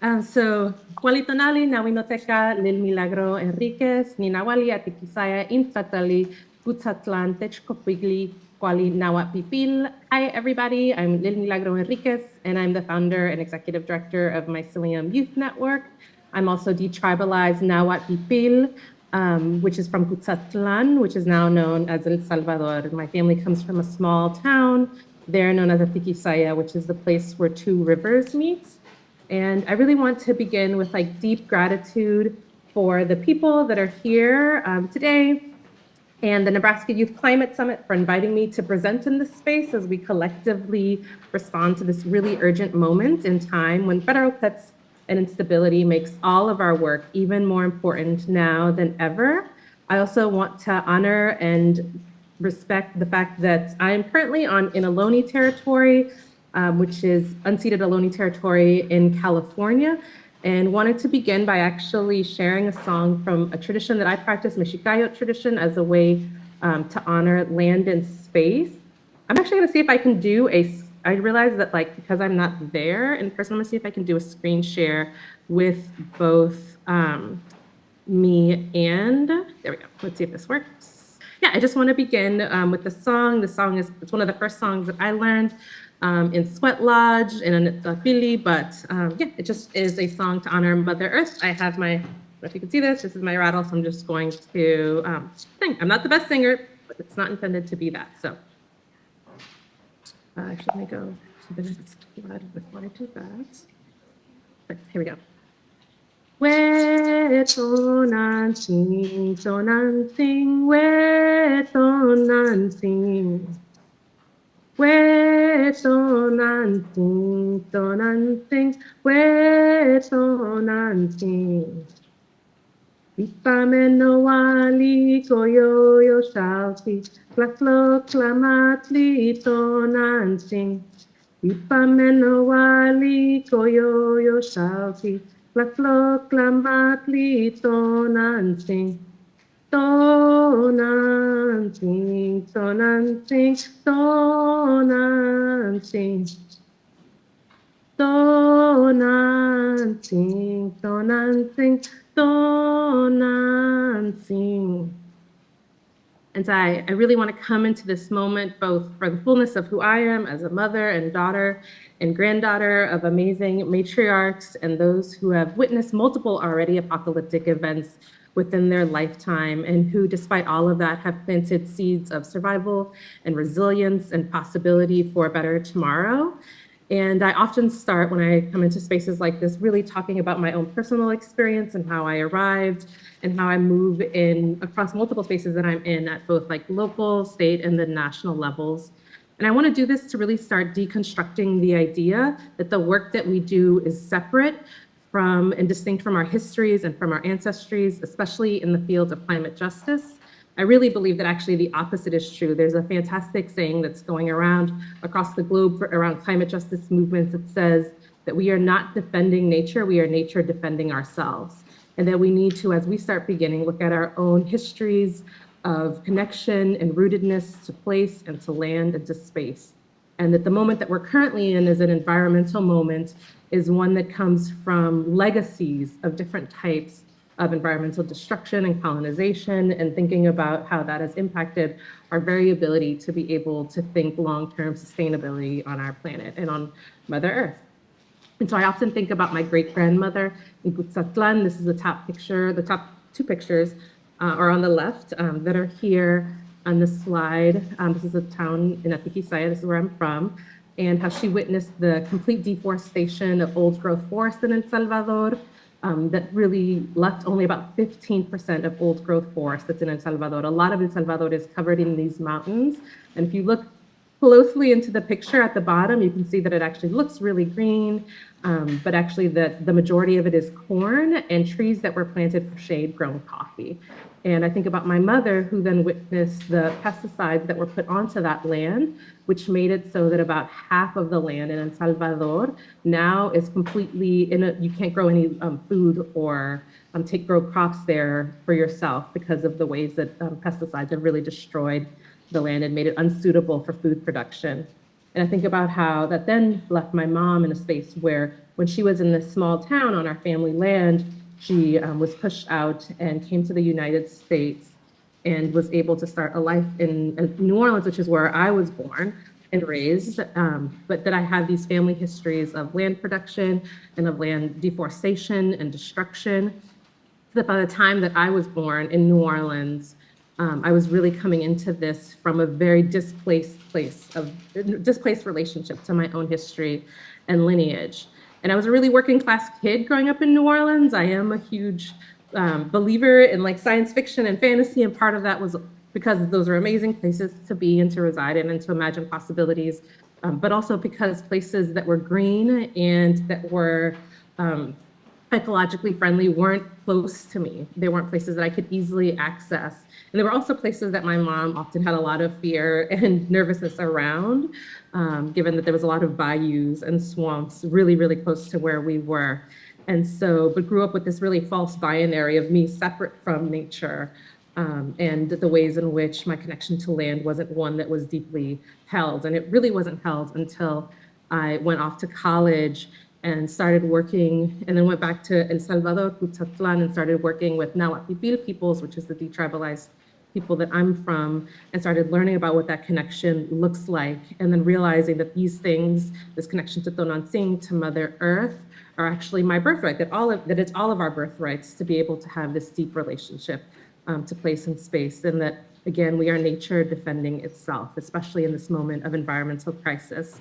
Kualitonali nawinoteka Lil Milagro Henriquez, Ninawali Atikisaya Intatali, Gutzatlan Techkopigli, Kuali Nahuat Pipil. Hi, everybody. I'm Lil Milagro Henriquez, and I'm the founder and executive director of Mycelium Youth Network. I'm also detribalized Nahuat Pipil, which is from Gutzatlan, which is now known as El Salvador. My family comes from a small town. They're known as Atikisaya, which is the place where two rivers meet. And I really want to begin with deep gratitude for the people that are here today and the Nebraska Youth Climate Summit for inviting me to present in this space as we collectively respond to this really urgent moment in time when federal cuts and instability makes all of our work even more important now than ever. I also want to honor and respect the fact that I am currently in Ohlone territory, which is unceded Ohlone territory in California, and wanted to begin by actually sharing a song from a tradition that I practice, Mexicano tradition, as a way to honor land and space. I'm actually going to see if I can do I realize that because I'm not there in person, I'm going to see if I can do a screen share with both me and, there we go. Let's see if this works. Yeah, I just want to begin with the song. The song it's one of the first songs that I learned in Sweat Lodge and in Pili, but yeah, it just is a song to honor Mother Earth. I have my, I don't know if you can see this is my rattle, so I'm just going to sing. I'm not the best singer, but it's not intended to be that. So actually, let me go to the next slide before I do that. But here we go. Wetonansing, tonansing, wetonansing. Wetonansing, tonansing, wetonansing. Ipamenowali koyoyo shalti, klaklo klamatli tonansing. Ipamenowali koyoyo shalti, klaklo klamatli tonansing. Tonansing, tonansing, tonansing. Tonansing, tonansing, tonansing. And I really want to come into this moment both for the fullness of who I am as a mother and daughter and granddaughter of amazing matriarchs and those who have witnessed multiple already apocalyptic events within their lifetime and who, despite all of that, have planted seeds of survival and resilience and possibility for a better tomorrow. And I often start when I come into spaces like this, really talking about my own personal experience and how I arrived and how I move in across multiple spaces that I'm in at both local, state, and the national levels. And I want to do this to really start deconstructing the idea that the work that we do is separate from and distinct from our histories and from our ancestries, especially in the field of climate justice. I really believe that actually the opposite is true. There's a fantastic saying that's going around across the globe around climate justice movements that says that we are not defending nature, we are nature defending ourselves. And that we need to, as we start beginning, look at our own histories of connection and rootedness to place and to land and to space. And that the moment that we're currently in is an environmental moment, is one that comes from legacies of different types of environmental destruction and colonization, and thinking about how that has impacted our very ability to be able to think long-term sustainability on our planet and on Mother Earth. And so I often think about my great-grandmother in Cutzatlan. This is the top picture, the top two pictures are on the left that are here on this slide. This is a town in Atikisaya, this is where I'm from, and how she witnessed the complete deforestation of old-growth forest in El Salvador, that really left only about 15% of old growth forest that's in El Salvador. A lot of El Salvador is covered in these mountains. And if you look closely into the picture at the bottom, you can see that it actually looks really green, but actually the majority of it is corn and trees that were planted for shade-grown coffee. And I think about my mother, who then witnessed the pesticides that were put onto that land, which made it so that about half of the land in El Salvador now is completely you can't grow any food or grow crops there for yourself because of the ways that pesticides have really destroyed the land and made it unsuitable for food production. And I think about how that then left my mom in a space where when she was in this small town on our family land, she was pushed out and came to the United States and was able to start a life in New Orleans, which is where I was born and raised. But that I have these family histories of land production and of land deforestation and destruction. That by the time that I was born in New Orleans, I was really coming into this from a very displaced place of displaced relationship to my own history and lineage. And I was a really working class kid growing up in New Orleans. I am a huge believer in like science fiction and fantasy, and part of that was because those are amazing places to be and to reside in and to imagine possibilities, but also because places that were green and that were ecologically friendly weren't close to me. They weren't places that I could easily access. And there were also places that my mom often had a lot of fear and nervousness around, given that there was a lot of bayous and swamps really, really close to where we were. And so, but grew up with this really false binary of me separate from nature, and the ways in which my connection to land wasn't one that was deeply held. And it really wasn't held until I went off to college and started working, and then went back to El Salvador, Cutzatlan, and started working with Nahuat Pipil peoples, which is the detribalized people that I'm from, and started learning about what that connection looks like, and then realizing that these things, this connection to Tonantzin, to Mother Earth, are actually my birthright, that it's all of our birthrights to be able to have this deep relationship to place and space, and that, again, we are nature defending itself, especially in this moment of environmental crisis.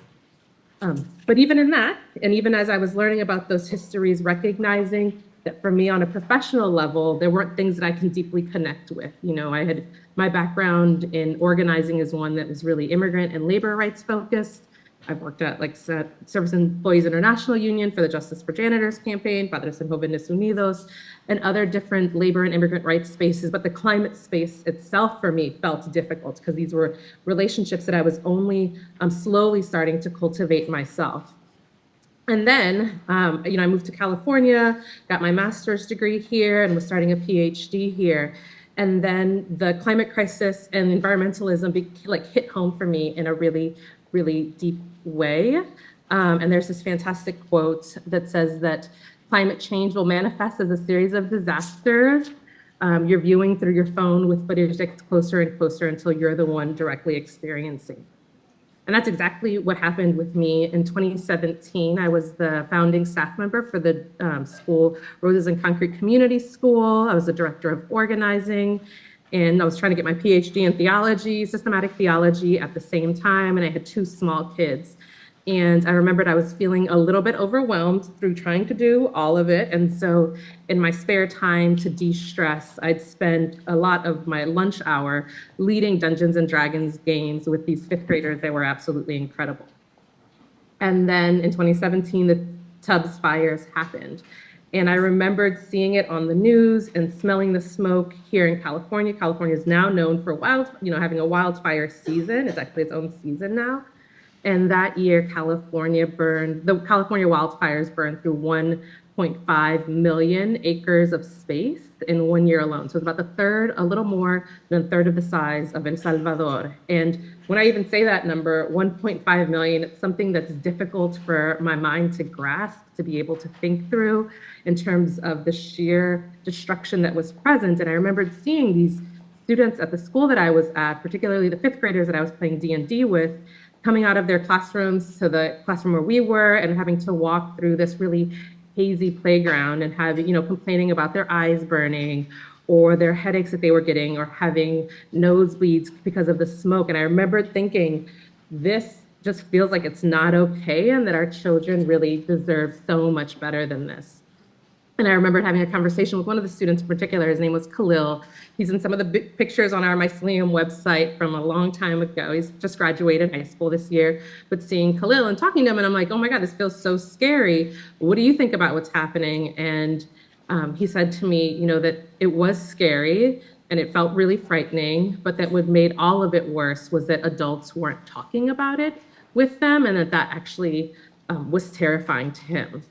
But even in that, and even as I was learning about those histories, recognizing that for me on a professional level, there weren't things that I can deeply connect with. You know, I had my background in organizing is one that was really immigrant and labor rights focused. I've worked at like Service Employees International Union for the Justice for Janitors campaign, Padres and Jóvenes Unidos, and other different labor and immigrant rights spaces. But the climate space itself for me felt difficult because these were relationships that I was only slowly starting to cultivate myself. And then, you know, I moved to California, got my master's degree here, and was starting a PhD here. And then the climate crisis and environmentalism hit home for me in a really, really deep way. And there's this fantastic quote that says that climate change will manifest as a series of disasters you're viewing through your phone with footage that gets closer and closer until you're the one directly experiencing. And that's exactly what happened with me in 2017. I was the founding staff member for the school, Roses and Concrete Community School. I was the director of organizing, and I was trying to get my PhD in theology, systematic theology at the same time, and I had two small kids. And I remembered I was feeling a little bit overwhelmed through trying to do all of it. And so in my spare time to de-stress, I'd spend a lot of my lunch hour leading Dungeons and Dragons games with these fifth graders. They were absolutely incredible. And then in 2017, the Tubbs fires happened. And I remembered seeing it on the news and smelling the smoke here in California. California is now known for having a wildfire season. It's actually its own season now. And that year, the California wildfires burned through 1.5 million acres of space in 1 year alone. So it's about a little more than a third of the size of El Salvador. And when I even say that number, 1.5 million, it's something that's difficult for my mind to grasp, to be able to think through in terms of the sheer destruction that was present. And I remembered seeing these students at the school that I was at, particularly the fifth graders that I was playing D&D with, coming out of their classrooms to the classroom where we were and having to walk through this really hazy playground and complaining about their eyes burning or their headaches that they were getting or having nosebleeds because of the smoke. And I remember thinking, this just feels like it's not okay and that our children really deserve so much better than this. And I remember having a conversation with one of the students in particular. His name was Khalil. He's in some of the big pictures on our Mycelium website from a long time ago. He's just graduated high school this year. But seeing Khalil and talking to him, and I'm like, oh my God, this feels so scary. What do you think about what's happening? And he said to me, that it was scary and it felt really frightening, but that what made all of it worse was that adults weren't talking about it with them, and that actually was terrifying to him.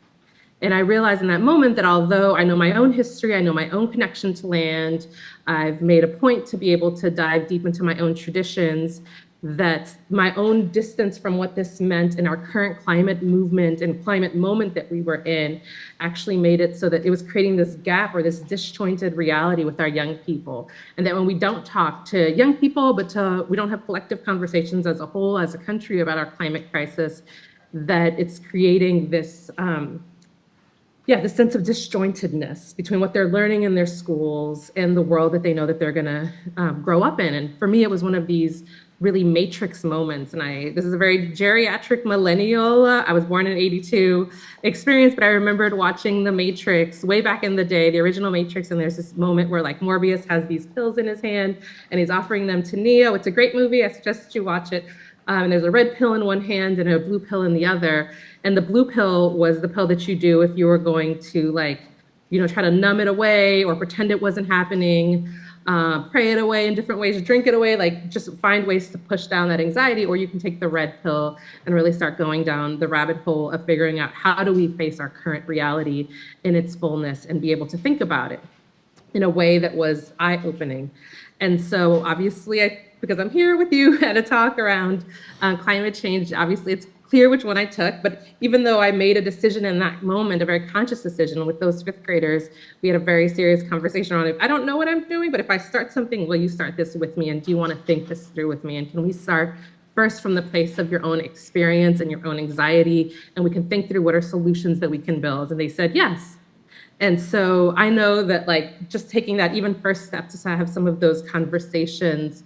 And I realized in that moment that although I know my own history, I know my own connection to land, I've made a point to be able to dive deep into my own traditions, that my own distance from what this meant in our current climate movement and climate moment that we were in actually made it so that it was creating this gap or this disjointed reality with our young people. And that when we don't talk to young people, we don't have collective conversations as a whole, as a country about our climate crisis, that it's creating this, the sense of disjointedness between what they're learning in their schools and the world that they know that they're gonna grow up in. And for me, it was one of these really matrix moments. And this is a very geriatric millennial, I was born in '82 experience, but I remembered watching The Matrix way back in the day, the original Matrix, and there's this moment where like Morbius has these pills in his hand and he's offering them to Neo. It's a great movie, I suggest that you watch it. And there's a red pill in one hand and a blue pill in the other. And the blue pill was the pill that you do if you were going to try to numb it away or pretend it wasn't happening, pray it away in different ways, drink it away, like just find ways to push down that anxiety. Or you can take the red pill and really start going down the rabbit hole of figuring out how do we face our current reality in its fullness and be able to think about it in a way that was eye-opening. And so obviously, because I'm here with you at a talk around climate change, obviously it's clear which one I took, but even though I made a decision in that moment, a very conscious decision with those fifth graders, we had a very serious conversation on it. I don't know what I'm doing, but if I start something, will you start this with me? And do you want to think this through with me? And can we start first from the place of your own experience and your own anxiety? And we can think through what are solutions that we can build. And they said, yes. And so I know that just taking that even first step to have some of those conversations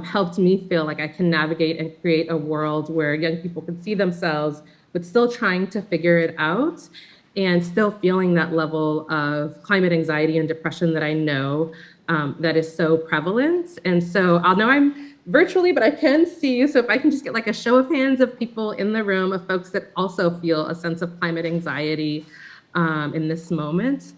helped me feel like I can navigate and create a world where young people can see themselves, but still trying to figure it out and still feeling that level of climate anxiety and depression that I know that is so prevalent. And so I'll know I'm virtually, but I can see you. So if I can just get like a show of hands of people in the room, of folks that also feel a sense of climate anxiety in this moment.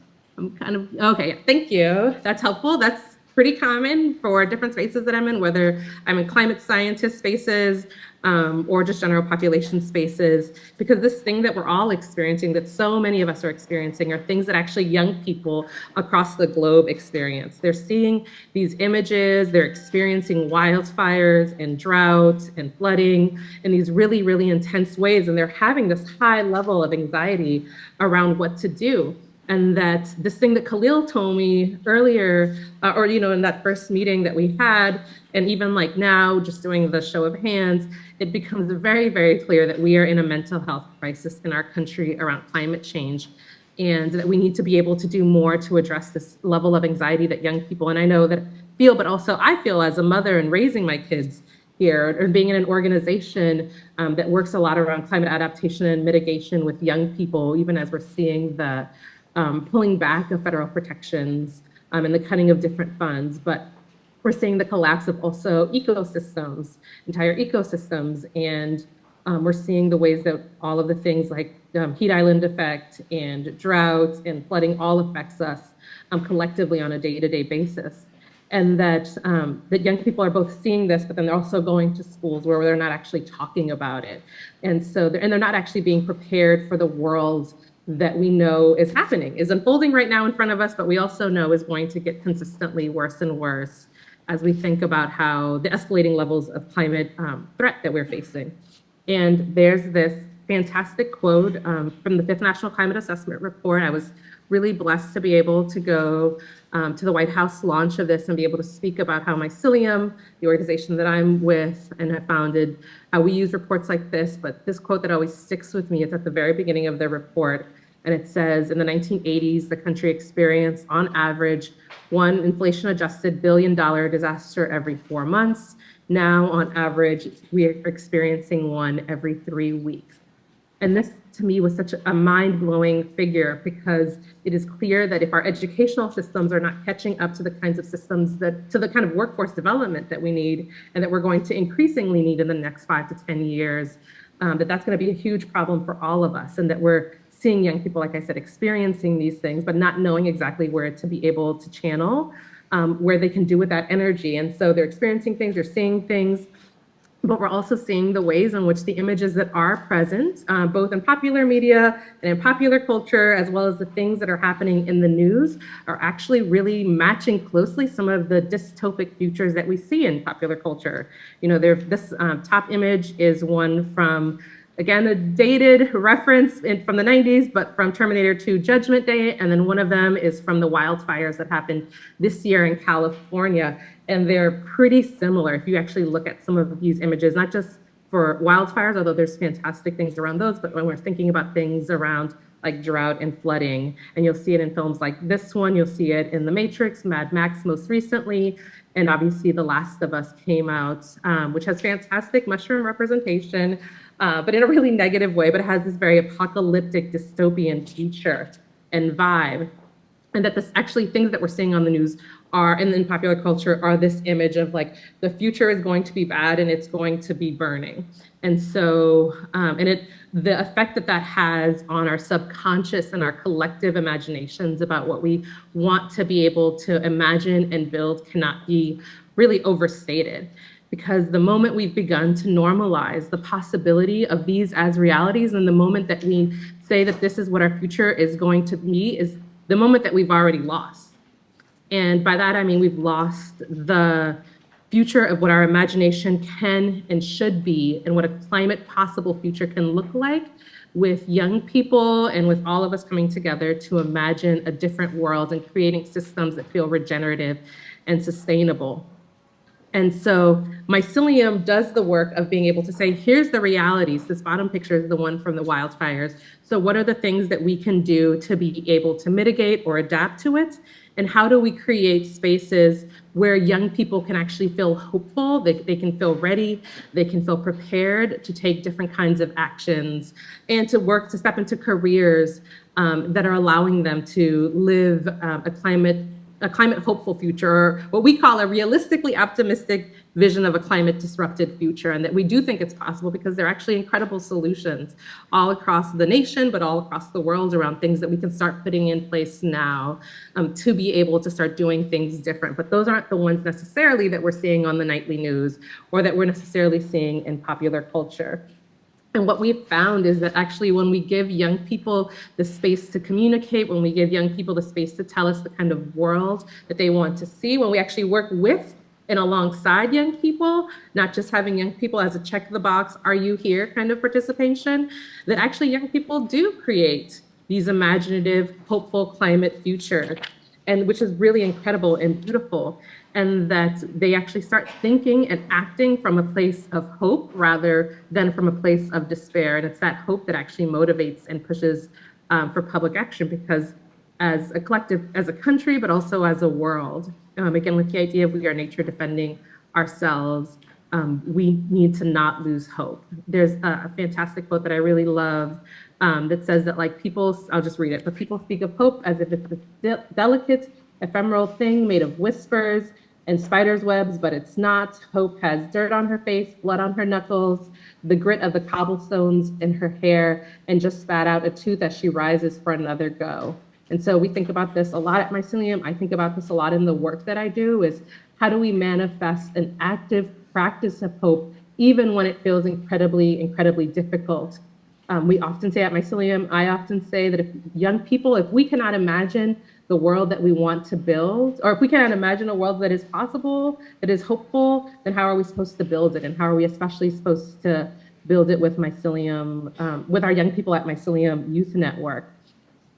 Okay, thank you. That's helpful. That's pretty common for different spaces that I'm in, whether I'm in climate scientist spaces or just general population spaces, because this thing that we're all experiencing, that so many of us are experiencing, are things that actually young people across the globe experience. They're seeing these images, they're experiencing wildfires and drought and flooding in these really, really intense ways, and they're having this high level of anxiety around what to do. And that this thing that Khalil told me earlier, in that first meeting that we had, and even like now, just doing the show of hands, it becomes very, very clear that we are in a mental health crisis in our country around climate change, and that we need to be able to do more to address this level of anxiety that young people, and I know that feel, but also I feel as a mother and raising my kids here, or being in an organization that works a lot around climate adaptation and mitigation with young people, even as we're seeing the pulling back of federal protections and the cutting of different funds, but we're seeing the collapse of also ecosystems, entire ecosystems, and we're seeing the ways that all of the things like heat island effect and drought and flooding all affects us collectively on a day-to-day basis. And that young people are both seeing this, but then they're also going to schools where they're not actually talking about it. And so they're not actually being prepared for the world that we know is happening, is unfolding right now in front of us, but we also know is going to get consistently worse and worse as we think about how the escalating levels of climate threat that we're facing. And there's this fantastic quote from the Fifth National Climate Assessment Report. I was really blessed to be able to go to the White House launch of this and be able to speak about how Mycelium, the organization that I'm with and have founded, how we use reports like this. But this quote that always sticks with me is at the very beginning of the report. And it says, in the 1980s, the country experienced, on average, one inflation-adjusted billion-dollar disaster every 4 months. Now, on average, we are experiencing one every 3 weeks. And this, to me, was such a mind-blowing figure, because it is clear that if our educational systems are not catching up to the kinds of systems to the kind of workforce development that we need, and that we're going to increasingly need in the next 5 to 10 years, that's going to be a huge problem for all of us, and that we're seeing young people, like I said, experiencing these things, but not knowing exactly where to be able to channel, where they can do with that energy. And so they're experiencing things, they're seeing things, but we're also seeing the ways in which the images that are present, both in popular media and in popular culture, as well as the things that are happening in the news, are actually really matching closely some of the dystopic futures that we see in popular culture. You know, this top image is one from, again, a dated reference from the 90s, but from Terminator 2 Judgment Day. And then one of them is from the wildfires that happened this year in California. And they're pretty similar if you actually look at some of these images, not just for wildfires, although there's fantastic things around those, but when we're thinking about things around like drought and flooding, and you'll see it in films like this one, you'll see it in The Matrix, Mad Max most recently, and obviously The Last of Us came out, which has fantastic mushroom representation, but in a really negative way, but it has this very apocalyptic dystopian future and vibe. And that this actually things that we're seeing on the news are, and in popular culture, are this image of like the future is going to be bad and it's going to be burning. And so, the effect that that has on our subconscious and our collective imaginations about what we want to be able to imagine and build cannot be really overstated. Because the moment we've begun to normalize the possibility of these as realities, and the moment that we say that this is what our future is going to be, is the moment that we've already lost. And by that, I mean we've lost the future of what our imagination can and should be, and what a climate possible future can look like, with young people and with all of us coming together to imagine a different world and creating systems that feel regenerative and sustainable. And so Mycelium does the work of being able to say, here's the realities. This bottom picture is the one from the wildfires. So what are the things that we can do to be able to mitigate or adapt to it? And how do we create spaces where young people can actually feel hopeful, they can feel ready, they can feel prepared to take different kinds of actions and to work to step into careers that are allowing them to live a climate hopeful future, or what we call a realistically optimistic vision of a climate disrupted future. And that we do think it's possible because there are actually incredible solutions all across the nation, but all across the world, around things that we can start putting in place now to be able to start doing things different. But those aren't the ones necessarily that we're seeing on the nightly news or that we're necessarily seeing in popular culture. And what we've found is that actually when we give young people the space to communicate, when we give young people the space to tell us the kind of world that they want to see, when we actually work with and alongside young people, not just having young people as a check the box, are you here kind of participation, that actually young people do create these imaginative, hopeful climate futures, and which is really incredible and beautiful. And that they actually start thinking and acting from a place of hope rather than from a place of despair. And it's that hope that actually motivates and pushes for public action, because as a collective, as a country, but also as a world, again, with the idea of we are nature defending ourselves, we need to not lose hope. There's a fantastic quote that I really love that says that, like, I'll just read it, but people speak of hope as if it's this delicate, ephemeral thing made of whispers and spider's webs, but it's not. Hope has dirt on her face, blood on her knuckles, the grit of the cobblestones in her hair, and just spat out a tooth as she rises for another go. And so we think about this a lot at Mycelium. I think about this a lot in the work that I do, is how do we manifest an active practice of hope, even when it feels incredibly, incredibly difficult? We often say at Mycelium, I often say that if young people, if we cannot imagine the world that we want to build, or if we cannot imagine a world that is possible, that is hopeful, then how are we supposed to build it? And how are we especially supposed to build it with Mycelium, with our young people at Mycelium Youth Network?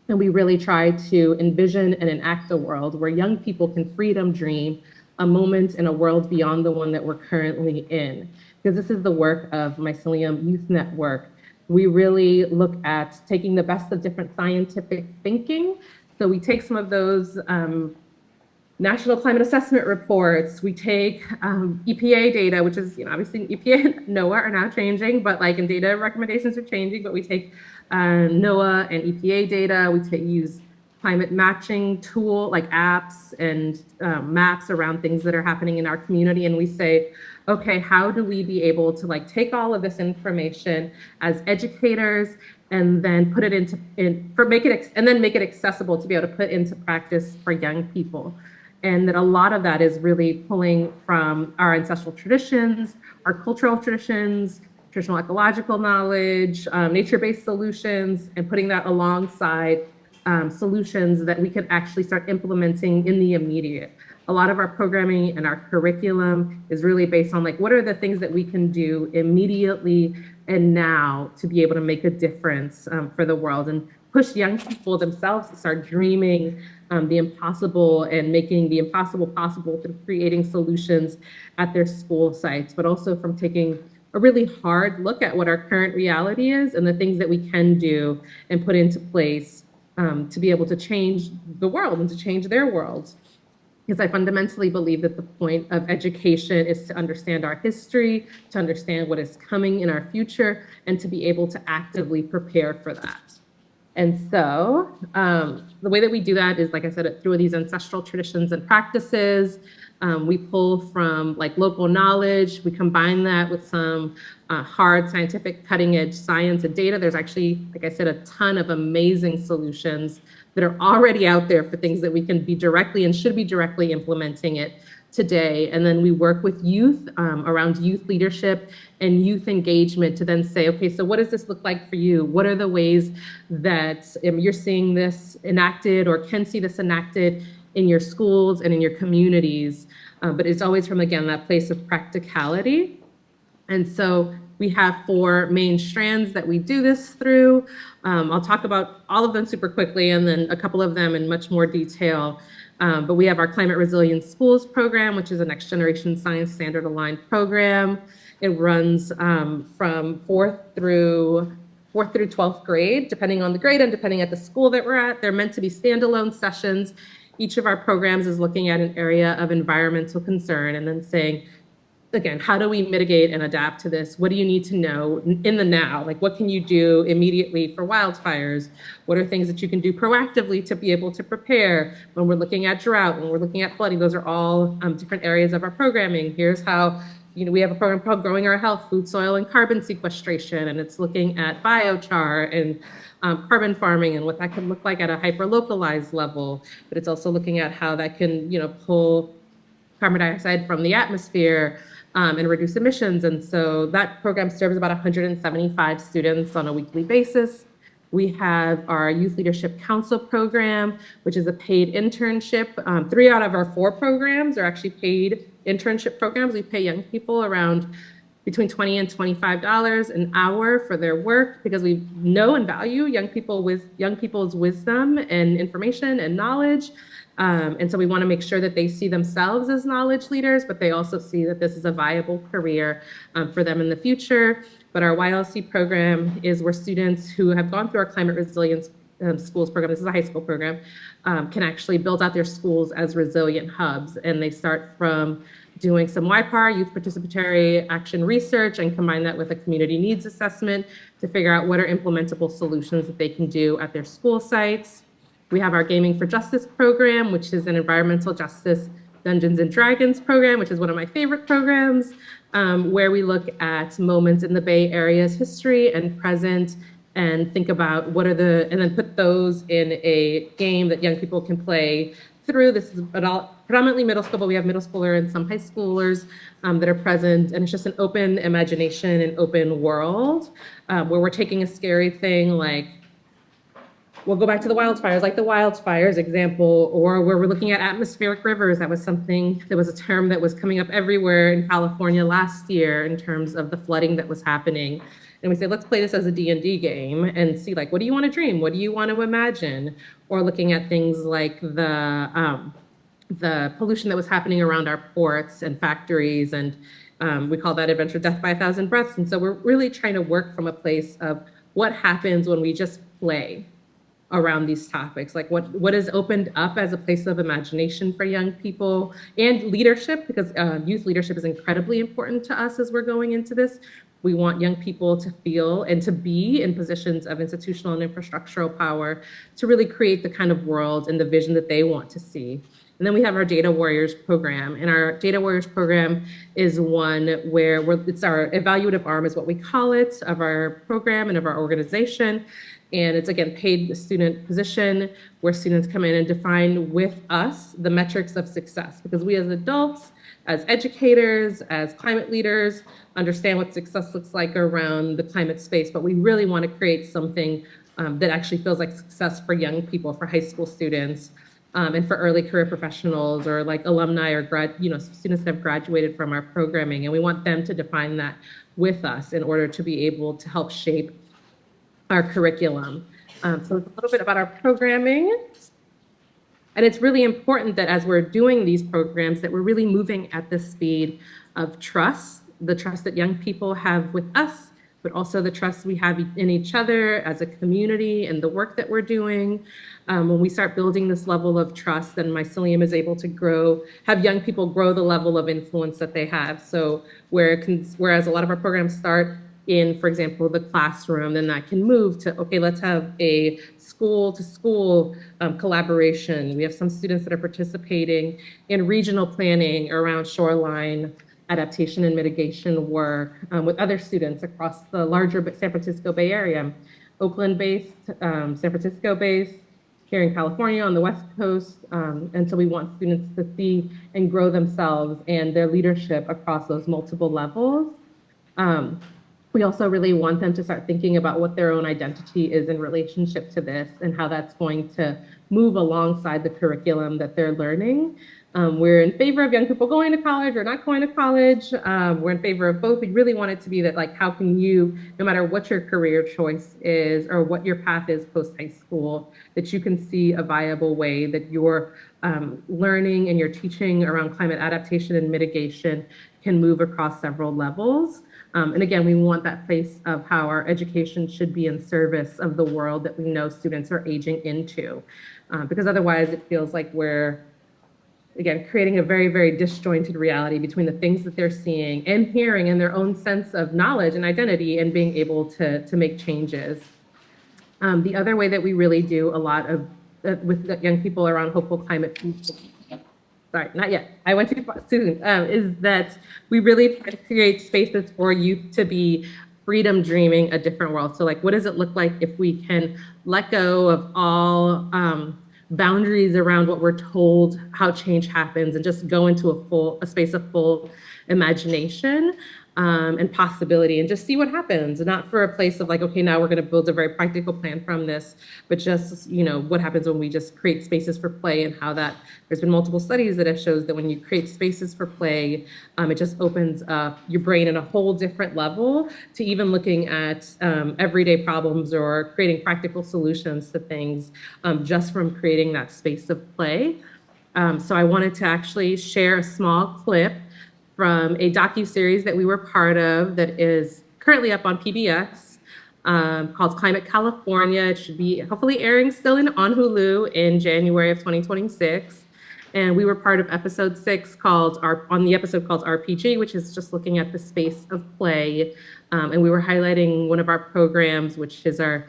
And we really try to envision and enact a world where young people can freedom dream a moment in a world beyond the one that we're currently in. Because this is the work of Mycelium Youth Network. We really look at taking the best of different scientific thinking. So we take some of those national climate assessment reports. We take EPA data, which is, obviously EPA and NOAA are now changing, but and data recommendations are changing, but we take NOAA and EPA data. We use climate matching tool, like apps and maps around things that are happening in our community. And we say, okay, how do we be able to take all of this information as educators and then put it make it accessible to be able to put into practice for young people? and that a lot of that is really pulling from our ancestral traditions, our cultural traditions, traditional ecological knowledge, nature-based solutions, and putting that alongside solutions that we can actually start implementing in the immediate. A lot of our programming and our curriculum is really based on like, what are the things that we can do immediately and now to be able to make a difference for the world, and push young people themselves to start dreaming the impossible and making the impossible possible through creating solutions at their school sites, but also from taking a really hard look at what our current reality is and the things that we can do and put into place to be able to change the world and to change their worlds. Because I fundamentally believe that the point of education is to understand our history, to understand what is coming in our future, and to be able to actively prepare for that. And so the way that we do that is, like I said, through these ancestral traditions and practices. We pull from like local knowledge. We combine that with some hard scientific cutting edge science and data. There's actually, like I said, a ton of amazing solutions that are already out there for things that we can be directly and should be directly implementing it today. And then we work with youth around youth leadership and youth engagement to then say, okay, so what does this look like for you? What are the ways that you're seeing this enacted or can see this enacted in your schools and in your communities? But it's always from, again, that place of practicality. And so we have 4 main strands that we do this through. I'll talk about all of them super quickly and then a couple of them in much more detail. But we have our Climate Resilient Schools program, which is a next generation science standard aligned program. It runs from 4th through 12th grade, depending on the grade and depending at the school that we're at. They're meant to be standalone sessions. Each of our programs is looking at an area of environmental concern and then saying, again, how do we mitigate and adapt to this? What do you need to know in the now? Like, what can you do immediately for wildfires? What are things that you can do proactively to be able to prepare when we're looking at drought, when we're looking at flooding? Those are all different areas of our programming. Here's how, we have a program called Growing Our Health, Food, Soil, and Carbon Sequestration, and it's looking at biochar and carbon farming and what that can look like at a hyper-localized level. But it's also looking at how that can, pull carbon dioxide from the atmosphere and reduce emissions. And so that program serves about 175 students on a weekly basis. We have our Youth Leadership Council program, which is a paid internship. 3 out of our 4 programs are actually paid internship programs. We pay young people around between $20 and $25 an hour for their work because we know and value young people's wisdom and information and knowledge. And so we want to make sure that they see themselves as knowledge leaders, but they also see that this is a viable career for them in the future. But our YLC program is where students who have gone through our climate resilience schools program, this is a high school program, can actually build out their schools as resilient hubs. And they start from doing some YPAR, youth participatory action research, and combine that with a community needs assessment to figure out what are implementable solutions that they can do at their school sites. We have our Gaming for Justice program, which is an environmental justice Dungeons and Dragons program, which is one of my favorite programs, where we look at moments in the Bay Area's history and present and think about and then put those in a game that young people can play through. This is predominantly middle school, but we have middle schoolers and some high schoolers that are present. And it's just an open imagination and open world where we're taking a scary thing like, we'll go back to the wildfires, like the wildfires example, or where we're looking at atmospheric rivers. That was a term that was coming up everywhere in California last year in terms of the flooding that was happening. And we say, let's play this as a D&D game and see, like, what do you want to dream? What do you want to imagine? Or looking at things like the pollution that was happening around our ports and factories. And we call that adventure death by a thousand breaths. And so we're really trying to work from a place of what happens when we just play around these topics, like what is opened up as a place of imagination for young people and leadership, because youth leadership is incredibly important to us as we're going into this. We want young people to feel and to be in positions of institutional and infrastructural power to really create the kind of world and the vision that they want to see. And then we have our Data Warriors program. And our Data Warriors program is one where it's our evaluative arm is what we call it, of our program and of our organization. And it's, again, paid student position where students come in and define with us the metrics of success. Because we as adults, as educators, as climate leaders, understand what success looks like around the climate space, but we really want to create something that actually feels like success for young people, for high school students, and for early career professionals or like alumni or students that have graduated from our programming. And we want them to define that with us in order to be able to help shape our curriculum. So it's a little bit about our programming. And it's really important that as we're doing these programs, that we're really moving at the speed of trust, the trust that young people have with us, but also the trust we have in each other as a community and the work that we're doing. When we start building this level of trust, then Mycelium is able to have young people grow the level of influence that they have. So whereas a lot of our programs start in, for example, the classroom, then that can move to, okay, let's have a school to school collaboration. We have some students that are participating in regional planning around shoreline adaptation and mitigation work with other students across the larger San Francisco Bay Area, Oakland-based, San Francisco-based, here in California on the West Coast. And so we want students to see and grow themselves and their leadership across those multiple levels. We also really want them to start thinking about what their own identity is in relationship to this and how that's going to move alongside the curriculum that they're learning. We're in favor of young people going to college or not going to college. We're in favor of both. We really want it to be that, like, how can you, no matter what your career choice is or what your path is post high school, that you can see a viable way that your learning and your teaching around climate adaptation and mitigation can move across several levels. And again, we want that place of how our education should be in service of the world that we know students are aging into. Because otherwise it feels like we're, again, creating a very, very disjointed reality between the things that they're seeing and hearing and their own sense of knowledge and identity and being able to make changes. The other way that we really do a lot of with young people around hopeful climate future, sorry, not yet. I went too soon. Is that we really try to create spaces for youth to be freedom dreaming a different world. So, like, what does it look like if we can let go of all boundaries around what we're told how change happens and just go into a space of full imagination and possibility and just see what happens, not for a place of like, okay, now we're going to build a very practical plan from this, but just, what happens when we just create spaces for play and how that there's been multiple studies that have shows that when you create spaces for play, it just opens up your brain in a whole different level to even looking at everyday problems or creating practical solutions to things just from creating that space of play. So I wanted to actually share a small clip from a docuseries that we were part of that is currently up on PBS called Climate California. It should be hopefully airing still on Hulu in January of 2026. And we were part of episode 6 on the episode called RPG, which is just looking at the space of play. And we were highlighting one of our programs, which is our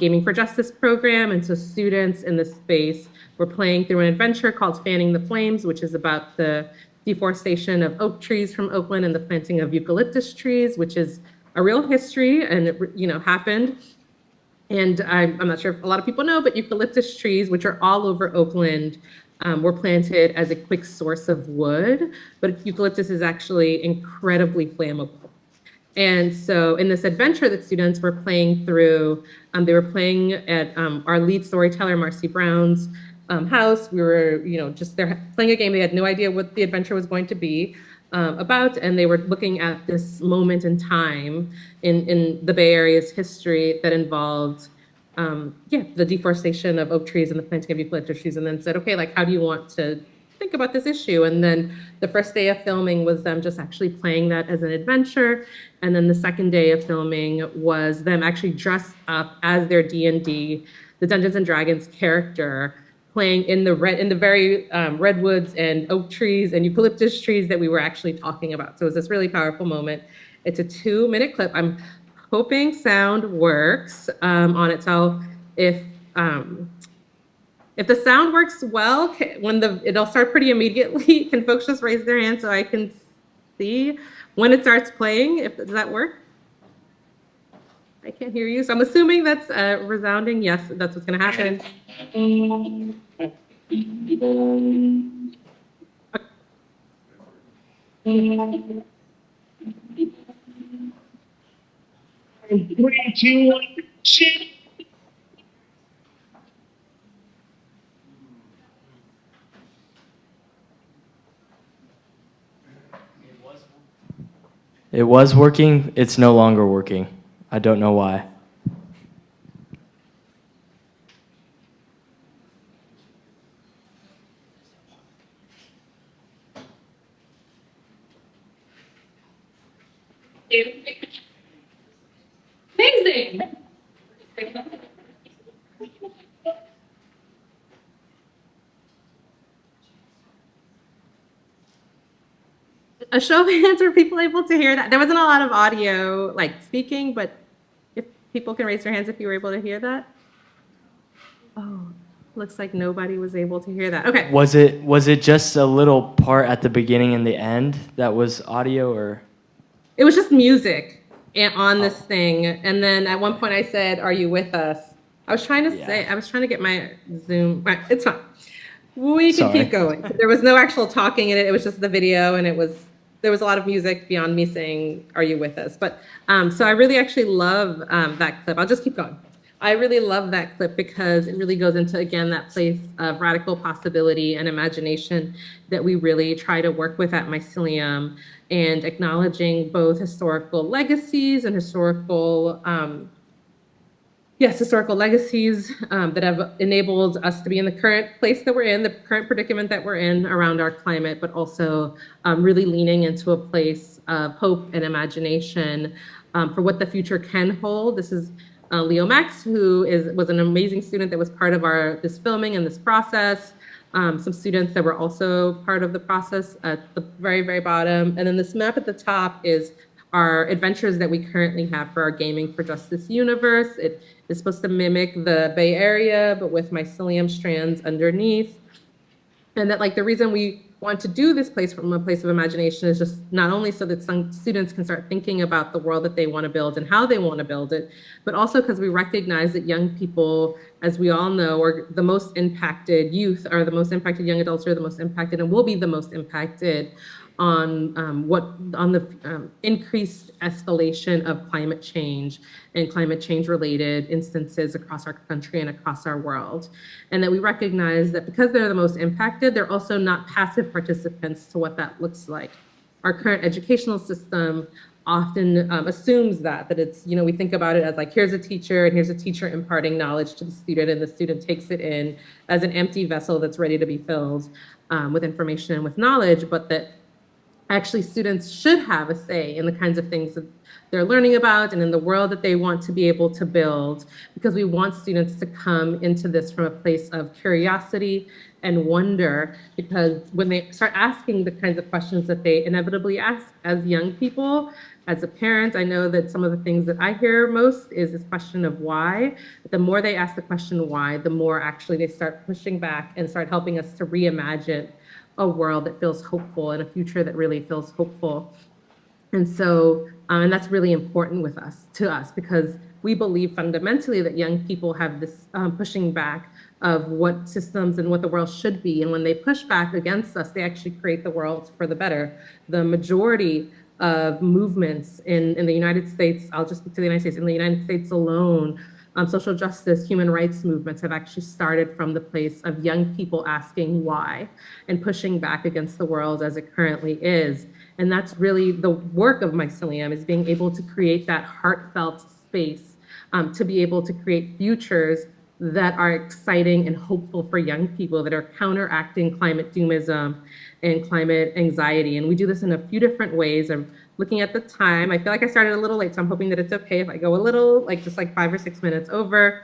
Gaming for Justice program. And so students in this space were playing through an adventure called Fanning the Flames, which is about the deforestation of oak trees from Oakland and the planting of eucalyptus trees, which is a real history and it happened. And I'm not sure if a lot of people know, but eucalyptus trees, which are all over Oakland, were planted as a quick source of wood, but eucalyptus is actually incredibly flammable. And so in this adventure that students were playing through, they were playing at our lead storyteller, Marcy Brown's house. We were, just there playing a game. They had no idea what the adventure was going to be about, and they were looking at this moment in time in the Bay Area's history that involved, the deforestation of oak trees and the planting of eucalyptus trees, and then said, okay, like, how do you want to think about this issue? And then the first day of filming was them just actually playing that as an adventure, and then the second day of filming was them actually dressed up as their D&D, the Dungeons and Dragons character, playing in the very redwoods and oak trees and eucalyptus trees that we were actually talking about. So it was this really powerful moment. It's a 2-minute clip. I'm hoping sound works on it. So if If the sound works well, it'll start pretty immediately. Can folks just raise their hand so I can see when it starts playing? Does that work? I can't hear you, so I'm assuming that's resounding. Yes, that's what's going to happen. It was working. It's no longer working. I don't know why. Amazing. A show of hands, were people able to hear that? There wasn't a lot of audio, like speaking, but if people can raise their hands if you were able to hear that. Oh, looks like nobody was able to hear that. Okay. Was it just a little part at the beginning and the end that was audio, or? It was just music on this thing. And then at one point I said, "Are you with us?" I was trying to I was trying to get my Zoom. Right, it's fine. We can Sorry. keep going. There was no actual talking in it. It was just the video, and there was a lot of music beyond me saying, "Are you with us?" But so I really actually love that clip. I'll just keep going. I really love that clip because it really goes into, again, that place of radical possibility and imagination that we really try to work with at Mycelium, and acknowledging both historical legacies and historical legacies that have enabled us to be in the current place that we're in, the current predicament that we're in around our climate, but also really leaning into a place of hope and imagination for what the future can hold. This is Leo Max, who was an amazing student that was part of this filming and this process. Some students that were also part of the process at the very, very bottom. And then this map at the top is our adventures that we currently have for our Gaming for Justice universe. It is supposed to mimic the Bay Area, but with mycelium strands underneath. And that, like, the reason we want to do this place from a place of imagination is just not only so that some students can start thinking about the world that they want to build and how they want to build it, but also because we recognize that young people, as we all know, are the most impacted. Youth are the most impacted. Young adults are the most impacted and will be the most impacted on the increased escalation of climate change and climate change related instances across our country and across our world. And that we recognize that because they're the most impacted, they're also not passive participants to what that looks like. Our current educational system often assumes that it's, we think about it as like, here's a teacher and here's a teacher imparting knowledge to the student, and the student takes it in as an empty vessel that's ready to be filled with information and with knowledge, but that actually students should have a say in the kinds of things that they're learning about and in the world that they want to be able to build, because we want students to come into this from a place of curiosity and wonder, because when they start asking the kinds of questions that they inevitably ask as young people, as a parent, I know that some of the things that I hear most is this question of why. But the more they ask the question why, the more actually they start pushing back and start helping us to reimagine a world that feels hopeful and a future that really feels hopeful. And so, and that's really important to us, because we believe fundamentally that young people have this pushing back of what systems and what the world should be. And when they push back against us, they actually create the world for the better. The majority of movements in the United States, I'll just speak to the United States, in the United States alone, social justice, human rights movements have actually started from the place of young people asking why and pushing back against the world as it currently is. And that's really the work of Mycelium, is being able to create that heartfelt space to be able to create futures that are exciting and hopeful for young people, that are counteracting climate doomism and climate anxiety. And we do this in a few different ways. I'm looking at the time. I feel like I started a little late, so I'm hoping that it's okay if I go a little, like just like 5 or 6 minutes over.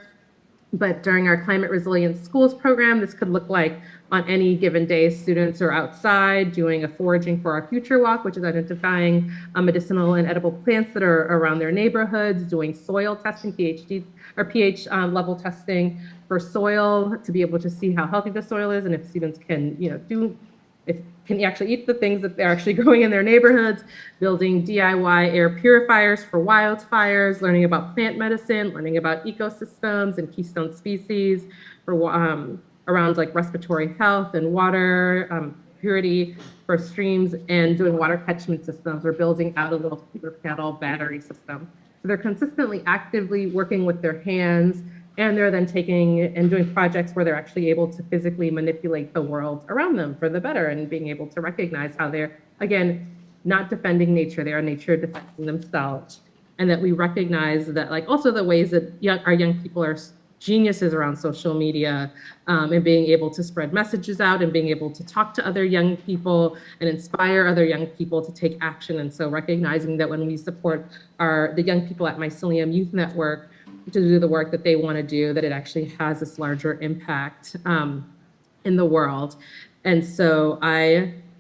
But during our Climate Resilient Schools program, this could look like on any given day, students are outside doing a Foraging for Our Future walk, which is identifying medicinal and edible plants that are around their neighborhoods, doing soil testing, pH level testing for soil to be able to see how healthy the soil is and if students can, can actually eat the things that they're actually growing in their neighborhoods, building DIY air purifiers for wildfires, learning about plant medicine, learning about ecosystems and keystone species for around like respiratory health and water purity for streams, and doing water catchment systems or building out a little solar panel battery system. So they're consistently actively working with their hands, and they're then taking and doing projects where they're actually able to physically manipulate the world around them for the better, and being able to recognize how they're, again, not defending nature, they are nature defending themselves. And that we recognize that, like, also the ways that our young people are geniuses around social media, and being able to spread messages out and being able to talk to other young people and inspire other young people to take action. And so recognizing that when we support the young people at Mycelium Youth Network to do the work that they want to do, that it actually has this larger impact in the world. And so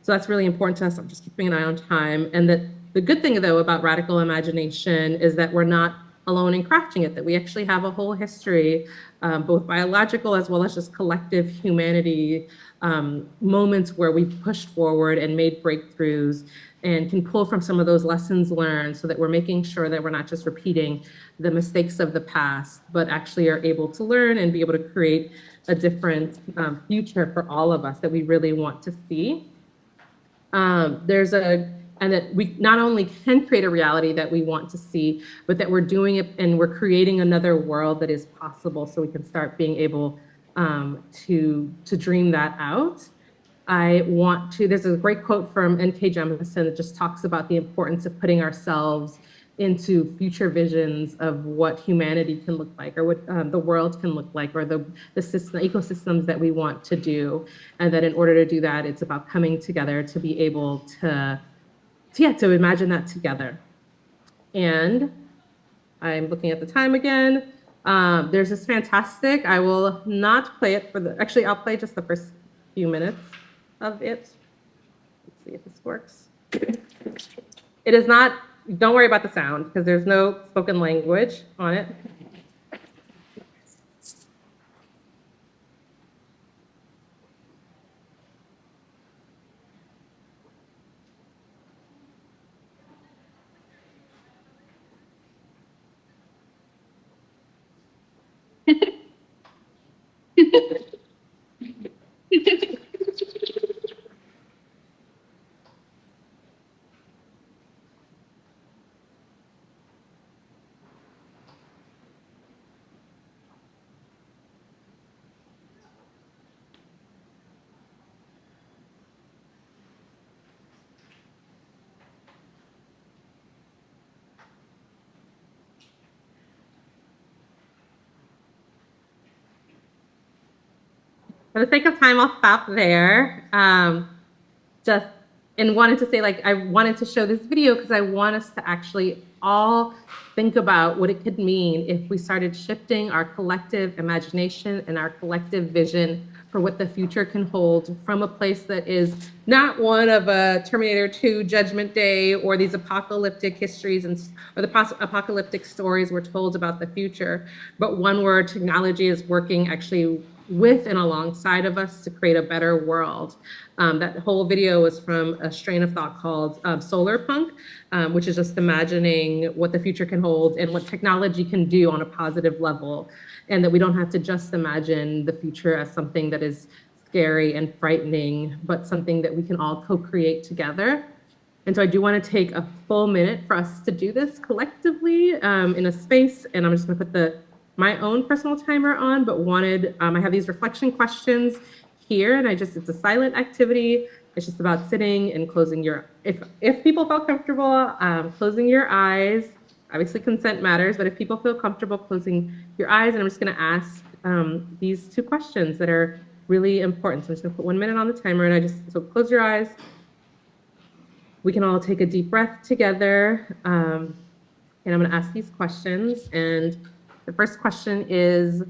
that's really important to us. I'm just keeping an eye on time. And that the good thing, though, about radical imagination is that we're not alone in crafting it, that we actually have a whole history, both biological as well as just collective humanity, moments where we've pushed forward and made breakthroughs and can pull from some of those lessons learned, so that we're making sure that we're not just repeating the mistakes of the past, but actually are able to learn and be able to create a different future for all of us that we really want to see. And that we not only can create a reality that we want to see, but that we're doing it and we're creating another world that is possible, so we can start being able to dream that out. There's a great quote from N.K. Jemisin that just talks about the importance of putting ourselves into future visions of what humanity can look like, or what the world can look like, or the ecosystems that we want to do. And that in order to do that, it's about coming together to be able to imagine that together. And I'm looking at the time again. There's this fantastic, I will not play it actually I'll play just the first few minutes of it. Let's see if this works. It is not, don't worry about the sound, because there's no spoken language on it. For the sake of time, I'll stop there. Just and wanted to say, like, I wanted to show this video because I want us to actually all think about what it could mean if we started shifting our collective imagination and our collective vision for what the future can hold, from a place that is not one of a Terminator 2 Judgment Day, or these apocalyptic histories or the apocalyptic stories we're told about the future, but one where technology is working actually with and alongside of us to create a better world. That whole video was from a strain of thought called solar punk, which is just imagining what the future can hold and what technology can do on a positive level. And that we don't have to just imagine the future as something that is scary and frightening, but something that we can all co-create together. And so I do want to take a full minute for us to do this collectively in a space, and I'm just going to put my own personal timer on, but I have these reflection questions here, and it's a silent activity. It's just about sitting and closing if people felt comfortable, closing your eyes. Obviously consent matters, but if people feel comfortable closing your eyes, and I'm just gonna ask these two questions that are really important. So I'm just gonna put 1 minute on the timer, and so close your eyes. We can all take a deep breath together. And I'm gonna ask these questions. And the first question is,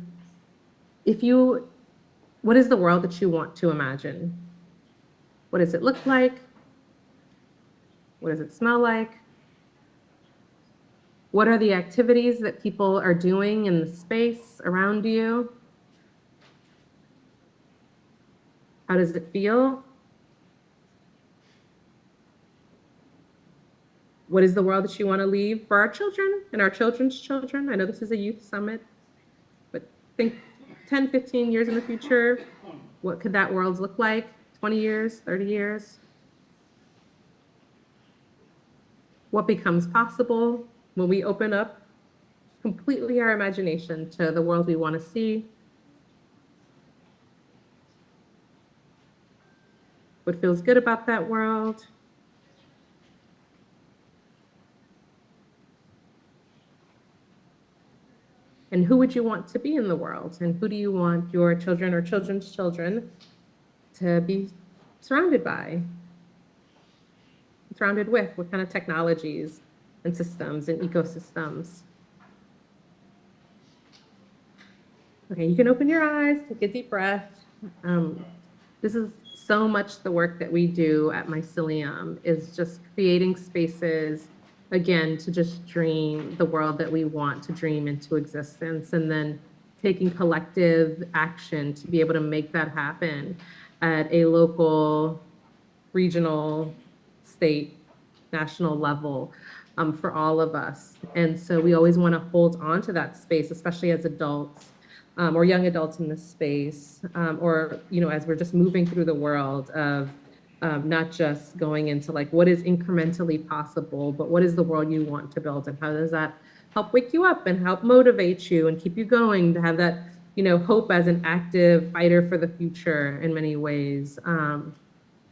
if you, what is the world that you want to imagine? What does it look like? What does it smell like? What are the activities that people are doing in the space around you? How does it feel? What is the world that you want to leave for our children and our children's children? I know this is a youth summit, but think 10, 15 years in the future, what could that world look like? 20 years, 30 years? What becomes possible when we open up completely our imagination to the world we want to see? What feels good about that world? And who would you want to be in the world? And who do you want your children or children's children to be surrounded by, surrounded with? What kind of technologies and systems and ecosystems? Okay, you can open your eyes, take a deep breath. This is so much the work that we do at Mycelium is just creating spaces, again, to just dream the world that we want to dream into existence, and then taking collective action to be able to make that happen at a local, regional, state, national level, for all of us. And so we always want to hold on to that space, especially as adults, or young adults in this space, or as we're just moving through the world of not just going into like what is incrementally possible, but what is the world you want to build, and how does that help wake you up and help motivate you and keep you going to have that hope as an active fighter for the future in many ways.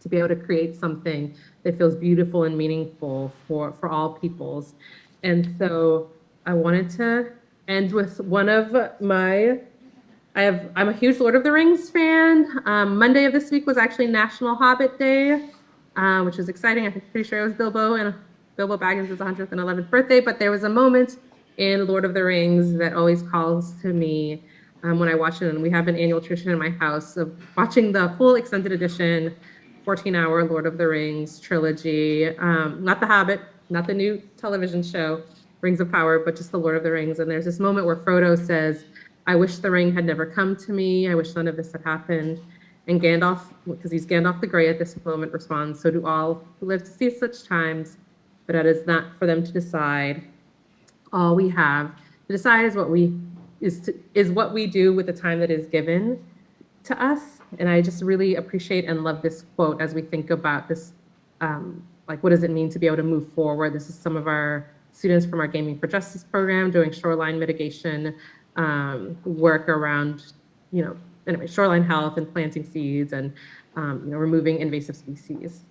To be able to create something that feels beautiful and meaningful for all peoples. And so I wanted to end with one of my, I'm a huge Lord of the Rings fan. Monday of this week was actually National Hobbit Day, which was exciting. I'm pretty sure it was Bilbo Baggins' 111th birthday, but there was a moment in Lord of the Rings that always calls to me when I watch it. And we have an annual tradition in my house of watching the full extended edition 14-hour Lord of the Rings trilogy, not The Hobbit, not the new television show, Rings of Power, but just the Lord of the Rings. And there's this moment where Frodo says, "I wish the ring had never come to me. I wish none of this had happened." And Gandalf, because he's Gandalf the Grey at this moment, responds, "So do all who live to see such times, but it is not for them to decide. All we have to decide is what we do with the time that is given to us." And I just really appreciate and love this quote as we think about this, like what does it mean to be able to move forward? This is some of our students from our Gaming for Justice program doing shoreline mitigation work around, anyway, shoreline health and planting seeds and removing invasive species.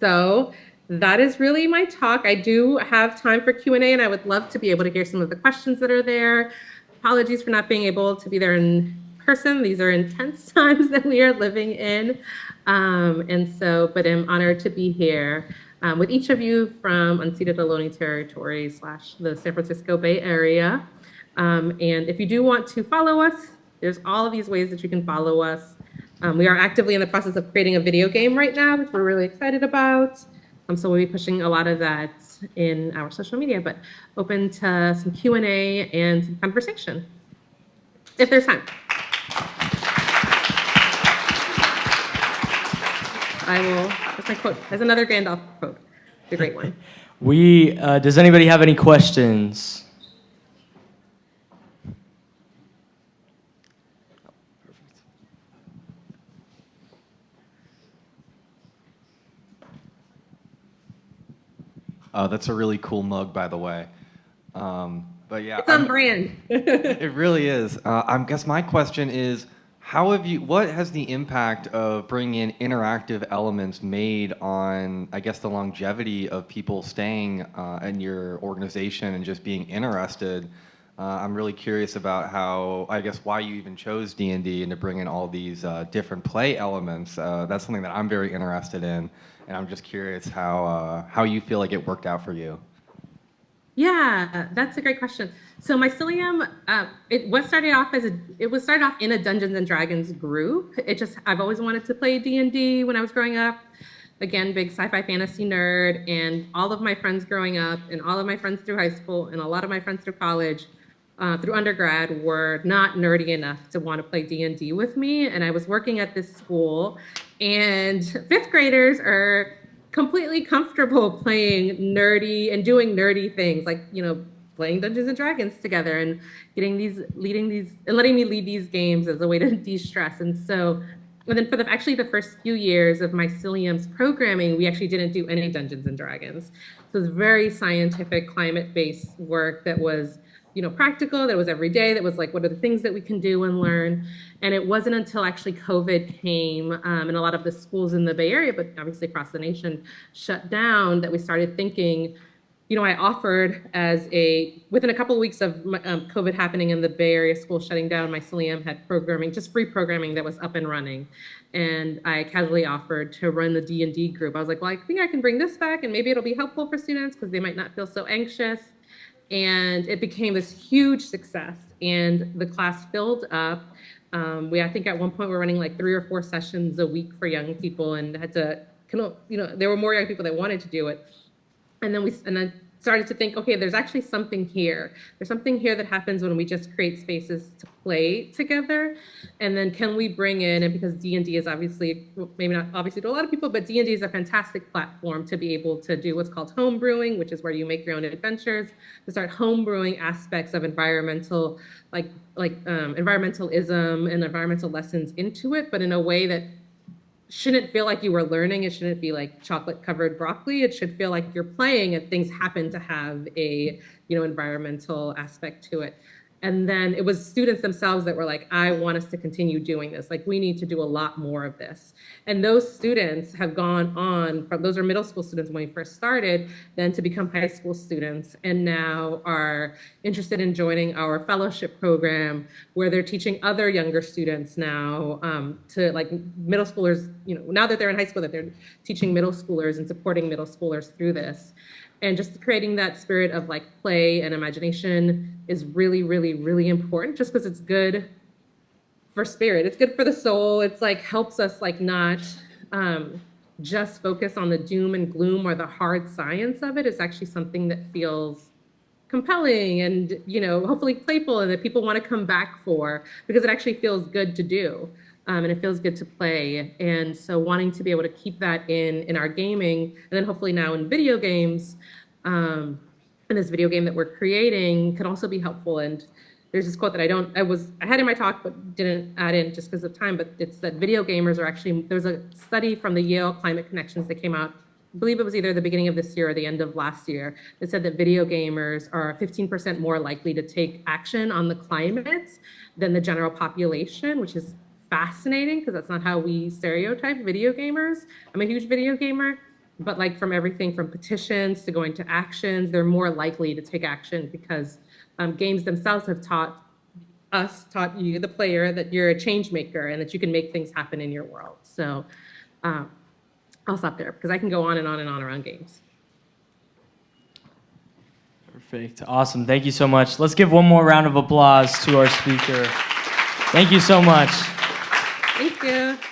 So that is really my talk. I do have time for Q&A, and I would love to be able to hear some of the questions that are there. Apologies for not being able to be there in person. These are intense times that we are living in. But I'm honored to be here with each of you from unceded Ohlone territory / the San Francisco Bay Area. And if you do want to follow us, there's all of these ways that you can follow us. We are actively in the process of creating a video game right now, which we're really excited about. So we'll be pushing a lot of that in our social media, but open to some Q&A and some conversation, if there's time. That's my quote. There's another Gandalf quote, the great one. Does anybody have any questions? That's a really cool mug, by the way. But yeah, It's on brand. it really is. I guess my question is, what has the impact of bringing in interactive elements made on, I guess, the longevity of people staying in your organization and just being interested? I'm really curious about why you even chose D&D and to bring in all these different play elements. That's something that I'm very interested in, and I'm just curious how you feel like it worked out for you. Yeah, that's a great question. So Mycelium, it was started off in a Dungeons and Dragons group. I've always wanted to play D&D when I was growing up. Again, big sci-fi fantasy nerd, and all of my friends growing up, and all of my friends through high school, and a lot of my friends through college, through undergrad, were not nerdy enough to want to play D&D with me. And I was working at this school, and fifth graders are completely comfortable playing nerdy and doing nerdy things like, playing Dungeons and Dragons together and leading these, and letting me lead these games as a way to de-stress. And then for actually the first few years of Mycelium's programming, we actually didn't do any Dungeons and Dragons. So it was very scientific, climate-based work that was, practical, that was every day, that was like, what are the things that we can do and learn? And it wasn't until actually COVID came, and a lot of the schools in the Bay Area, but obviously across the nation, shut down, that we started thinking, I offered within a couple of weeks of COVID happening in the Bay Area school shutting down, Mycelium had programming, just free programming that was up and running. And I casually offered to run the D&D group. I was like, well, I think I can bring this back and maybe it'll be helpful for students because they might not feel so anxious. And it became this huge success, and the class filled up. I think at one point we were running like 3 or 4 sessions a week for young people, and had to there were more young people that wanted to do it. And then started to think, okay, there's actually something here. There's something here that happens when we just create spaces to play together. And then can we bring in, and because D&D is obviously, maybe not obviously to a lot of people, but D&D is a fantastic platform to be able to do what's called home brewing, which is where you make your own adventures, to start home brewing aspects of environmentalism and environmental lessons into it, but in a way that shouldn't feel like you were learning. It shouldn't be like chocolate covered broccoli. It should feel like you're playing and things happen to have a, environmental aspect to it. And then it was students themselves that were like, I want us to continue doing this. Like, we need to do a lot more of this. And those students have gone on those are middle school students when we first started, then to become high school students, and now are interested in joining our fellowship program where they're teaching other younger students now, to like middle schoolers, now that they're in high school, that they're teaching middle schoolers and supporting middle schoolers through this. And just creating that spirit of like play and imagination is really, really, really important, just because it's good for spirit. It's good for the soul. It's like helps us like not just focus on the doom and gloom or the hard science of it. It's actually something that feels compelling and, hopefully playful, and that people want to come back for, because it actually feels good to do. And it feels good to play. And so wanting to be able to keep that in our gaming, and then hopefully now in video games, and this video game that we're creating can also be helpful. And there's this quote that I had in my talk, but didn't add in just because of time, but it's that video gamers are actually, there's a study from the Yale Climate Connections that came out, I believe it was either the beginning of this year or the end of last year, that said that video gamers are 15% more likely to take action on the climate than the general population, which is fascinating because that's not how we stereotype video gamers. I'm a huge video gamer, but like from everything from petitions to going to actions, they're more likely to take action because games themselves have taught you, the player, that you're a change maker and that you can make things happen in your world. So I'll stop there because I can go on and on and on around games. Perfect. Awesome. Thank you so much. Let's give one more round of applause to our speaker. Thank you so much. Thank you.